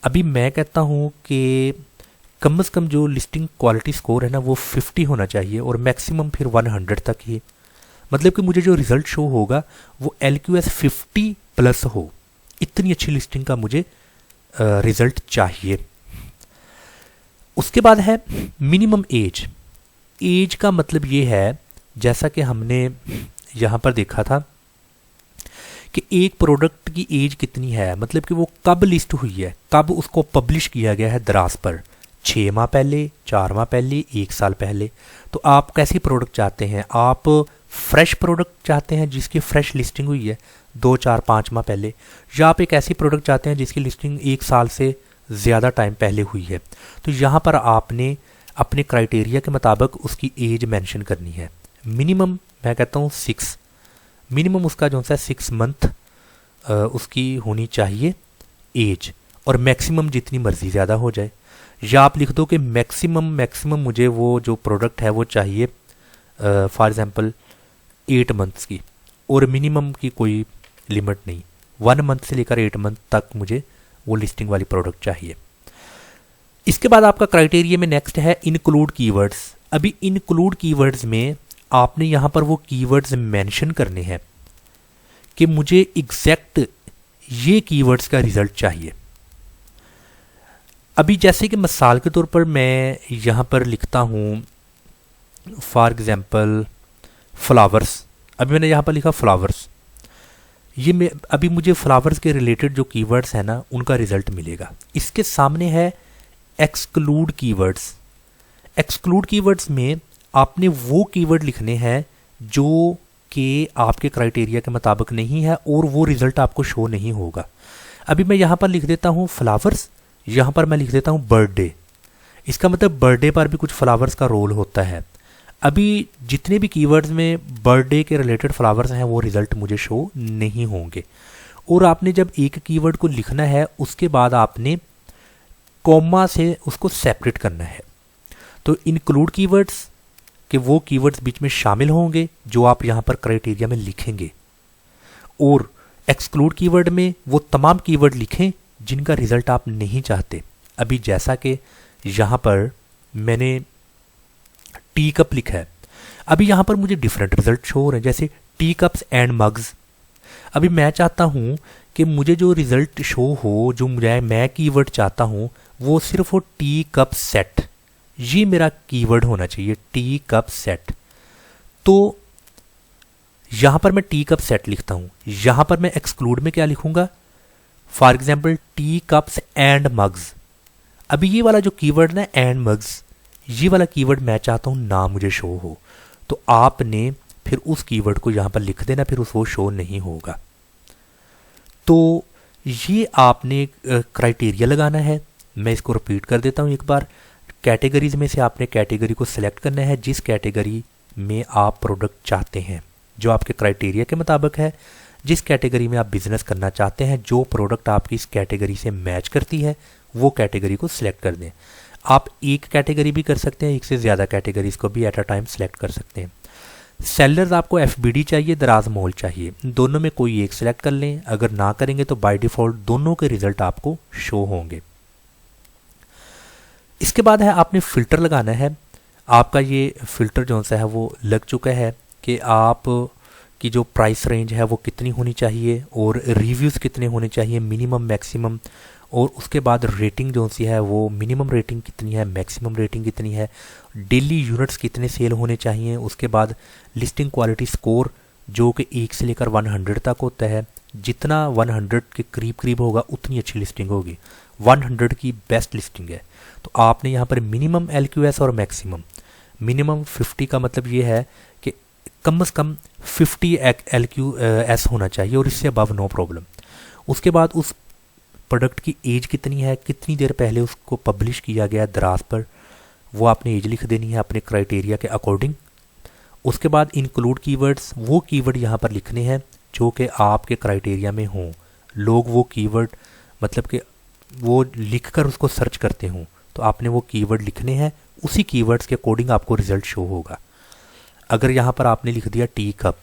अभी मैं कहता हूँ कि कम से कम जो लिस्टिंग क्वालिटी स्कोर है ना वो 50 होना चाहिए और मैक्सिमम फिर 100 तक ही। मतलब कि मुझे जो रिज़ल्ट शो होगा वो LQS 50+ हो, इतनी अच्छी लिस्टिंग का मुझे रिज़ल्ट चाहिए। उसके बाद है मिनिमम एज। एज का मतलब ये है, जैसा कि हमने यहाँ पर देखा था कि एक प्रोडक्ट की एज कितनी है, मतलब कि वो कब लिस्ट हुई है, कब उसको पब्लिश किया गया है दराज पर, 6 माह पहले, 4 माह पहले, 1 साल पहले। तो आप कैसी प्रोडक्ट चाहते हैं? आप फ्रेश प्रोडक्ट चाहते हैं जिसकी फ्रेश लिस्टिंग हुई है 2, 4, 5 माह पहले, या आप एक ऐसी प्रोडक्ट चाहते हैं जिसकी लिस्टिंग 1 साल से ज़्यादा टाइम पहले हुई है? तो यहाँ पर आपने अपने क्राइटेरिया के मुताबिक उसकी एज मेंशन करनी है। मिनिमम मैं कहता हूँ 6, मिनिमम उसका जो सा 6 मंथ उसकी होनी चाहिए एज, और मैक्सिमम जितनी मर्ज़ी ज़्यादा हो जाए। या आप लिख दो कि मैक्सिमम मुझे वो जो प्रोडक्ट है वो चाहिए फॉर एग्ज़ाम्पल 8 मंथ्स की, और मिनिमम की कोई लिमिट नहीं, 1 मंथ से लेकर 8 मंथ तक मुझे वो लिस्टिंग वाली प्रोडक्ट चाहिए। इसके बाद आपका क्राइटेरिया में नेक्स्ट है इंक्लूड कीवर्ड्स। अभी इंक्लूड कीवर्ड्स में आपने यहाँ पर वो कीवर्ड्स मेंशन करने हैं कि मुझे एग्जैक्ट ये कीवर्ड्स का रिजल्ट चाहिए। अभी जैसे कि मिसाल के तौर पर मैं यहाँ पर लिखता हूँ फॉर एग्जांपल फ्लावर्स, अभी मैंने यहाँ पर लिखा फ्लावर्स, ये मैं अभी मुझे फ्लावर्स के रिलेटेड जो कीवर्ड्स हैं ना उनका रिजल्ट मिलेगा। इसके सामने है एक्सक्लूड कीवर्ड्स। एक्सक्लूड कीवर्ड्स में आपने वो कीवर्ड लिखने हैं जो कि आपके क्राइटेरिया के मुताबिक नहीं है और वो रिजल्ट आपको शो नहीं होगा। अभी मैं यहाँ पर लिख देता हूँ फ्लावर्स, यहाँ पर मैं लिख देता हूँ बर्थडे। इसका मतलब बर्थडे पर भी कुछ फ्लावर्स का रोल होता है। अभी जितने भी कीवर्ड्स में बर्थडे के रिलेटेड फ्लावर्स हैं वो रिजल्ट मुझे शो नहीं होंगे। और आपने जब एक कीवर्ड को लिखना है उसके बाद आपने कॉमा से उसको सेपरेट करना है। तो इंक्लूड कीवर्ड्स कि वो कीवर्ड्स बीच में शामिल होंगे जो आप यहाँ पर क्राइटेरिया में लिखेंगे, और एक्सक्लूड कीवर्ड में वो तमाम कीवर्ड लिखें जिनका रिजल्ट आप नहीं चाहते। अभी जैसा कि यहाँ पर मैंने टी कप लिखा है, अभी यहाँ पर मुझे डिफरेंट रिजल्ट शो हो रहे हैं, जैसे टी कप्स एंड मग्स। अभी मैं चाहता हूँ कि मुझे जो रिजल्ट शो हो, जो मैं कीवर्ड चाहता हूँ वो सिर्फ हो टी कप सेट, ये मेरा कीवर्ड होना चाहिए, टी कप सेट। तो यहाँ पर मैं टी कप सेट लिखता हूँ। यहाँ पर मैं एक्सक्लूड में क्या लिखूंगा, for example T cups and mugs. अभी ये वाला जो कीवर्ड ना एंड मग्स, ये वाला कीवर्ड मैं चाहता हूँ ना मुझे शो हो, तो आपने फिर उस कीवर्ड को यहाँ पर लिख देना, फिर वो शो नहीं होगा। तो ये आपने क्राइटेरिया लगाना है। मैं इसको रिपीट कर देता हूँ एक बार। कैटेगरीज में से आपने कैटेगरी को सिलेक्ट करना है जिस कैटेगरी में आप प्रोडक्ट चाहते हैं, जो आपके क्राइटेरिया के मुताबिक है। जिस कैटेगरी में आप बिजनेस करना चाहते हैं, जो प्रोडक्ट आपकी इस कैटेगरी से मैच करती है, वो कैटेगरी को सिलेक्ट कर दें। आप एक कैटेगरी भी कर सकते हैं, एक से ज़्यादा कैटेगरीज को भी एट अ टाइम सिलेक्ट कर सकते हैं। सेलर्स आपको एफबीडी चाहिए, दराज मॉल चाहिए, दोनों में कोई एक सिलेक्ट कर लें। अगर ना करेंगे तो बाय डिफ़ॉल्ट दोनों के रिजल्ट आपको शो होंगे। इसके बाद है आपने फ़िल्टर लगाना है। आपका ये फ़िल्टर जो सा है वो लग चुका है कि आप की जो प्राइस रेंज है वो कितनी होनी चाहिए और रिव्यूज़ कितने होने चाहिए, मिनिमम मैक्सिमम, और उसके बाद रेटिंग जो सी है वो मिनिमम रेटिंग कितनी है, मैक्सिमम रेटिंग कितनी है, डेली यूनिट्स कितने सेल होने चाहिए। उसके बाद लिस्टिंग क्वालिटी स्कोर जो कि 1 से लेकर 100 तक होता है। जितना 100 के करीब करीब होगा उतनी अच्छी लिस्टिंग होगी, 100 की बेस्ट लिस्टिंग है। तो आपने यहाँ पर मिनिमम LQS और मैक्सिमम, मिनिमम 50 का मतलब ये है कि कम से कम 50 LQS होना चाहिए और इससे अबव नो प्रॉब्लम। उसके बाद उस प्रोडक्ट की एज कितनी है, कितनी देर पहले उसको पब्लिश किया गया दराज पर, वो आपने एज लिख देनी है अपने क्राइटेरिया के अकॉर्डिंग। उसके बाद इंक्लूड कीवर्ड्स, वो कीवर्ड यहाँ पर लिखने हैं जो कि आपके क्राइटेरिया में हों। लोग वो कीवर्ड मतलब कि वो लिख कर उसको सर्च करते हों, तो आपने वो कीवर्ड लिखने हैं, उसी कीवर्ड्स के अकॉर्डिंग आपको रिजल्ट शो होगा। अगर यहाँ पर आपने लिख दिया टी कप,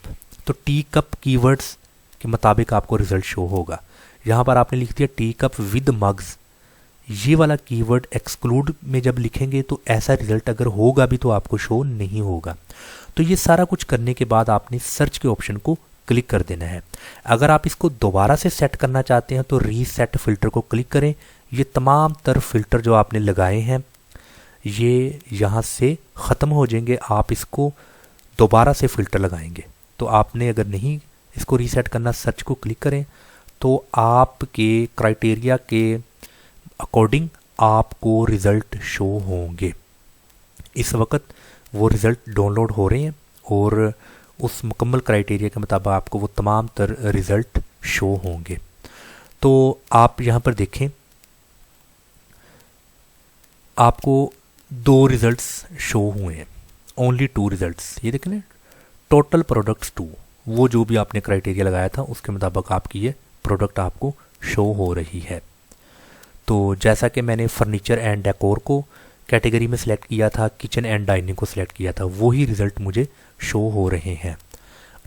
तो टी कप कीवर्ड्स के मुताबिक आपको रिजल्ट शो होगा। यहाँ पर आपने लिख दिया टी कप विद मग्स, ये वाला कीवर्ड एक्सक्लूड में जब लिखेंगे तो ऐसा रिजल्ट अगर होगा भी तो आपको शो नहीं होगा। तो ये सारा कुछ करने के बाद आपने सर्च के ऑप्शन को क्लिक कर देना है। अगर आप इसको दोबारा से सेट करना चाहते हैं तो रीसेट फिल्टर को क्लिक करें। ये तमाम तर फिल्टर जो आपने लगाए हैं ये यहाँ से ख़त्म हो जाएंगे। आप इसको दोबारा से फ़िल्टर लगाएंगे। तो आपने अगर नहीं इसको रीसेट करना, सर्च को क्लिक करें तो आपके क्राइटेरिया के अकॉर्डिंग आपको रिज़ल्ट शो होंगे। इस वक्त वो रिज़ल्ट डाउनलोड हो रहे हैं और उस मुकम्मल क्राइटेरिया के मुताबिक आपको वो तमाम तर रिज़ल्ट शो होंगे। तो आप यहाँ पर देखें, आपको 2 रिज़ल्ट्स शो हुए हैं, ओनली 2 रिज़ल्ट्स। ये देखें ना, टोटल प्रोडक्ट्स 2, वो जो भी आपने क्राइटेरिया लगाया था उसके मुताबिक आपकी ये प्रोडक्ट आपको शो हो रही है। तो जैसा कि मैंने फर्नीचर एंड डेकोर को कैटेगरी में सिलेक्ट किया था, किचन एंड डाइनिंग को सिलेक्ट किया था, वही रिज़ल्ट मुझे शो हो रहे हैं।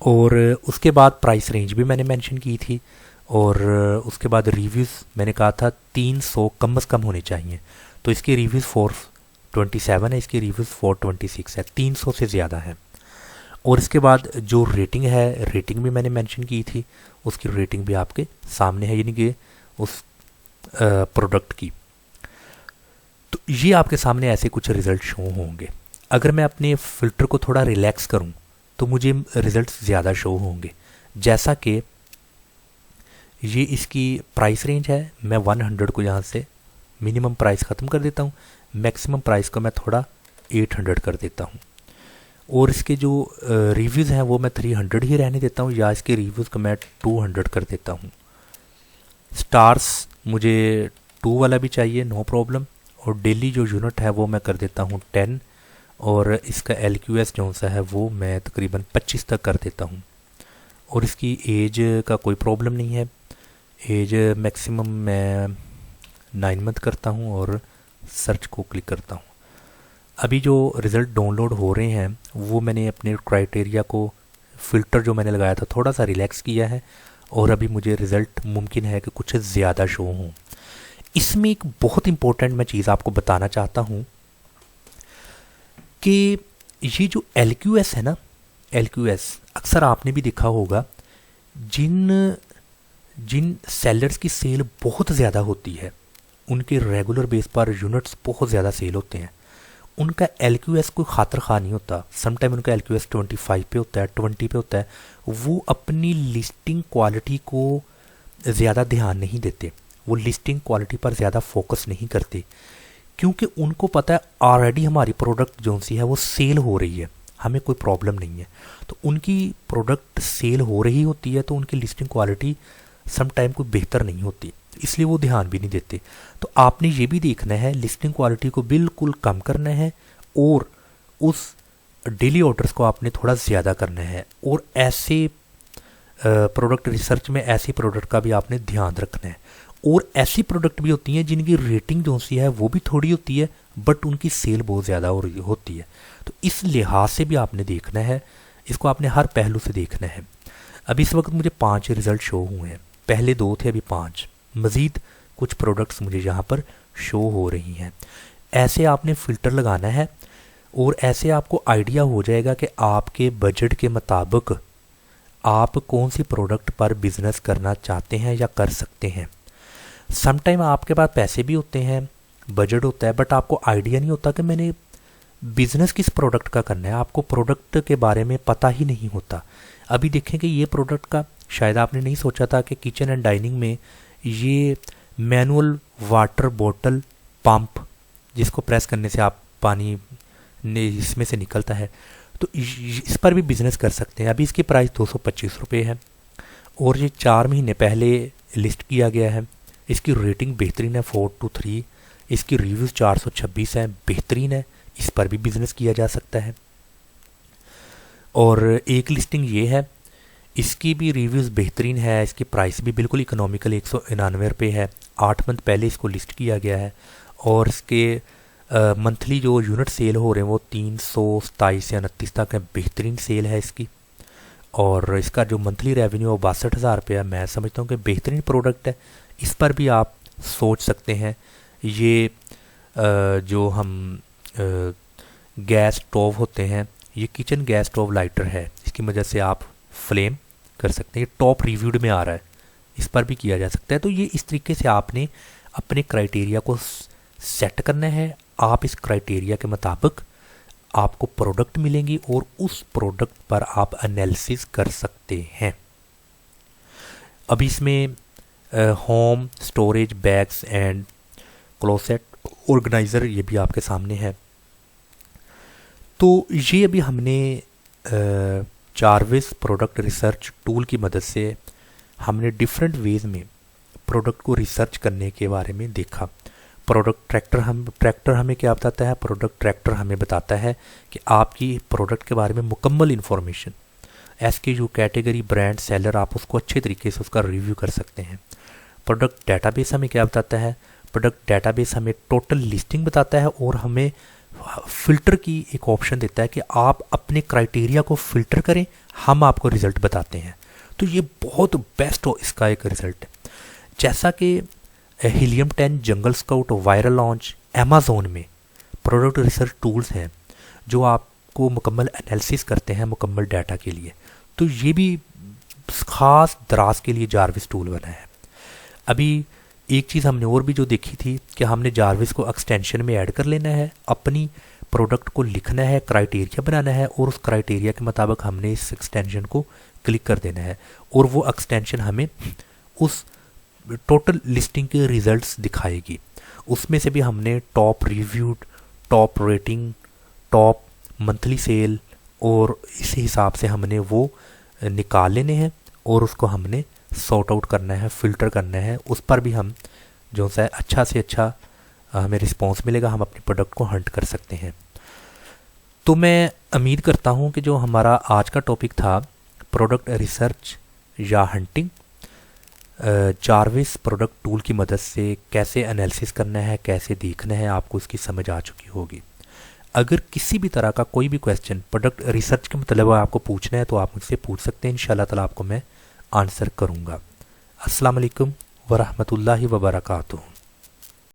और उसके बाद प्राइस रेंज भी मैंने मेंशन की थी, और उसके बाद रिव्यूज़ मैंने कहा था 300 कम से कम होने चाहिए। तो इसके रिव्यूज़ 427 है, इसके रिव्यूज़ 426 है, 300 से ज़्यादा है। और इसके बाद जो रेटिंग है, रेटिंग भी मैंने मेंशन की थी, उसकी रेटिंग भी आपके सामने है, यानी कि उस प्रोडक्ट की। तो ये आपके सामने ऐसे कुछ रिज़ल्ट शो होंगे। अगर मैं अपने फ़िल्टर को थोड़ा रिलैक्स करूं तो मुझे रिज़ल्ट्स ज़्यादा शो होंगे। जैसा कि ये इसकी प्राइस रेंज है, मैं 100 को यहाँ से मिनिमम प्राइस ख़त्म कर देता हूँ, मैक्सिमम प्राइस को मैं थोड़ा 800 कर देता हूँ। और इसके जो रिव्यूज़ हैं वो मैं 300 ही रहने देता हूँ, या इसके रिव्यूज़ को मैं 200 कर देता हूँ। स्टार्स मुझे 2 वाला भी चाहिए, नो प्रॉब्लम। और डेली जो यूनिट है वो मैं कर देता हूँ 10, और इसका LQS जो सा है वो मैं तकरीबन 25 तक कर देता हूँ। और इसकी एज का कोई प्रॉब्लम नहीं है, एज मैक्सिमम मैं 9 मंथ करता हूँ और सर्च को क्लिक करता हूँ। अभी जो रिज़ल्ट डाउनलोड हो रहे हैं वो मैंने अपने क्राइटेरिया को, फ़िल्टर जो मैंने लगाया था, थोड़ा सा रिलैक्स किया है, और अभी मुझे रिज़ल्ट मुमकिन है कि कुछ ज़्यादा शो हों। इसमें एक बहुत इम्पोर्टेंट मैं चीज़ आपको बताना चाहता हूँ कि ये जो LQS है ना, LQS अक्सर आपने भी देखा होगा, जिन सेलर्स की सेल बहुत ज़्यादा होती है, उनके रेगुलर बेस पर यूनिट्स बहुत ज़्यादा सेल होते हैं, उनका LQS कोई खातर खा नहीं होता। समटाइम उनका LQS 25 पे होता है, 20 पे होता है। वो अपनी लिस्टिंग क्वालिटी को ज़्यादा ध्यान नहीं देते, वो लिस्टिंग क्वालिटी पर ज़्यादा फोकस नहीं करते, क्योंकि उनको पता है ऑलरेडी हमारी प्रोडक्ट जो सी है वो सेल हो रही है, हमें कोई प्रॉब्लम नहीं है। तो उनकी प्रोडक्ट सेल हो रही होती है तो उनकी लिस्टिंग क्वालिटी समटाइम कोई बेहतर नहीं होती, इसलिए वो ध्यान भी नहीं देते। तो आपने ये भी देखना है, लिस्टिंग क्वालिटी को बिल्कुल कम करना है, और उस डेली ऑर्डर्स को आपने थोड़ा ज़्यादा करना है। और ऐसे प्रोडक्ट रिसर्च में ऐसी प्रोडक्ट का भी आपने ध्यान रखना है। और ऐसी प्रोडक्ट भी होती हैं जिनकी रेटिंग जो सी है वो भी थोड़ी होती है, बट उनकी सेल बहुत ज़्यादा होती है। तो इस लिहाज से भी आपने देखना है, इसको आपने हर पहलू से देखना है। अभी इस वक्त मुझे 5 रिज़ल्ट शो हुए हैं, पहले 2 थे, अभी 5 मज़ीद कुछ प्रोडक्ट्स मुझे यहाँ पर शो हो रही हैं। ऐसे आपने फ़िल्टर लगाना है, और ऐसे आपको आइडिया हो जाएगा कि आपके बजट के मुताबिक आप कौन सी प्रोडक्ट पर बिज़नेस करना चाहते हैं या कर सकते हैं। समटाइम आपके पास पैसे भी होते हैं, बजट होता है, बट आपको आइडिया नहीं होता कि मैंने बिज़नेस किस प्रोडक्ट का करना है, आपको प्रोडक्ट के बारे में पता ही नहीं होता। अभी देखें कि ये प्रोडक्ट का शायद आपने नहीं सोचा था कि किचन एंड डाइनिंग में ये मैनुअल वाटर बॉटल पंप, जिसको प्रेस करने से आप पानी इसमें से निकलता है, तो इस पर भी बिज़नेस कर सकते हैं। अभी इसकी प्राइस 225 रुपये है, और ये 4 महीने पहले लिस्ट किया गया है। इसकी रेटिंग बेहतरीन है, 4.3। इसकी रिव्यूज़ 426 है, बेहतरीन है, इस पर भी बिज़नेस किया जा सकता है। और एक लिस्टिंग ये है, इसकी भी रिव्यूज़ बेहतरीन है, इसकी प्राइस भी बिल्कुल इकोनॉमिकल 199 रुपये है। 8 मंथ पहले इसको लिस्ट किया गया है, और इसके मंथली जो यूनिट सेल हो रहे हैं वो 327 या 29 तक है, बेहतरीन सेल है इसकी। और इसका जो मंथली रेवेन्यू है वो 62,000 रुपये है। मैं समझता हूँ कि बेहतरीन प्रोडक्ट है, इस पर भी आप सोच सकते हैं। ये जो हम गैस स्टोव होते हैं, ये किचन गैस स्टोव लाइटर है, इसकी वजह से आप फ्लेम कर सकते हैं। ये टॉप रिव्यूड में आ रहा है, इस पर भी किया जा सकता है। तो ये इस तरीके से आपने अपने क्राइटेरिया को सेट करना है। आप इस क्राइटेरिया के मुताबिक आपको प्रोडक्ट मिलेंगी, और उस प्रोडक्ट पर आप एनालिसिस कर सकते हैं। अभी इसमें home storage bags and closet organiser ये भी आपके सामने है। तो ये अभी हमने चार्विस प्रोडक्ट रिसर्च टूल की मदद से हमने डिफरेंट वेज़ में प्रोडक्ट को रिसर्च करने के बारे में देखा। प्रोडक्ट ट्रैक्टर हमें क्या बताता है? प्रोडक्ट ट्रैक्टर हमें बताता है कि आपकी प्रोडक्ट के बारे में मुकम्मल information SKU category brand seller, आप उसको अच्छे तरीके से उसका रिव्यू कर सकते हैं। प्रोडक्ट डेटाबेस हमें क्या बताता है? प्रोडक्ट डेटाबेस हमें टोटल लिस्टिंग बताता है और हमें फ़िल्टर की एक ऑप्शन देता है कि आप अपने क्राइटेरिया को फ़िल्टर करें, हम आपको रिज़ल्ट बताते हैं। तो ये बहुत बेस्ट हो इसका एक रिज़ल्ट है। जैसा कि हीलियम 10, जंगल स्काउट, वायरल लॉन्च, अमेज़ॉन में प्रोडक्ट रिसर्च टूल्स हैं जो आपको मुकम्मल एनालिसिस करते हैं मुकम्मल डाटा के लिए। तो ये भी ख़ास दराज के लिए जारविस टूल बना है। अभी एक चीज़ हमने और भी जो देखी थी कि हमने जारविस को एक्सटेंशन में ऐड कर लेना है, अपनी प्रोडक्ट को लिखना है, क्राइटेरिया बनाना है और उस क्राइटेरिया के मुताबिक हमने इस एक्सटेंशन को क्लिक कर देना है और वो एक्सटेंशन हमें उस टोटल लिस्टिंग के रिजल्ट्स दिखाएगी। उसमें से भी हमने top reviewed, top rating, top monthly cell और इस हिसाब से हमने वो निकाल लेने हैं और उसको हमने सॉर्ट आउट करना है, फ़िल्टर करना है। उस पर भी हम जो सा अच्छा से अच्छा हमें रिस्पॉन्स मिलेगा, हम अपने प्रोडक्ट को हंट कर सकते हैं। तो मैं उम्मीद करता हूँ कि जो हमारा आज का टॉपिक था प्रोडक्ट रिसर्च या हंटिंग, जारविस प्रोडक्ट टूल की मदद से कैसे एनालिसिस करना है, कैसे देखना है, आपको इसकी समझ आ चुकी होगी। अगर किसी भी तरह का कोई भी क्वेश्चन प्रोडक्ट रिसर्च के मतलब आपको पूछना है तो आप मुझसे पूछ सकते हैं, इंशाल्लाह ताला आपको मैं आंसर करूँगा। अस्सलाम वालेकुम वरहमतुल्लाहि वबरकातुहू।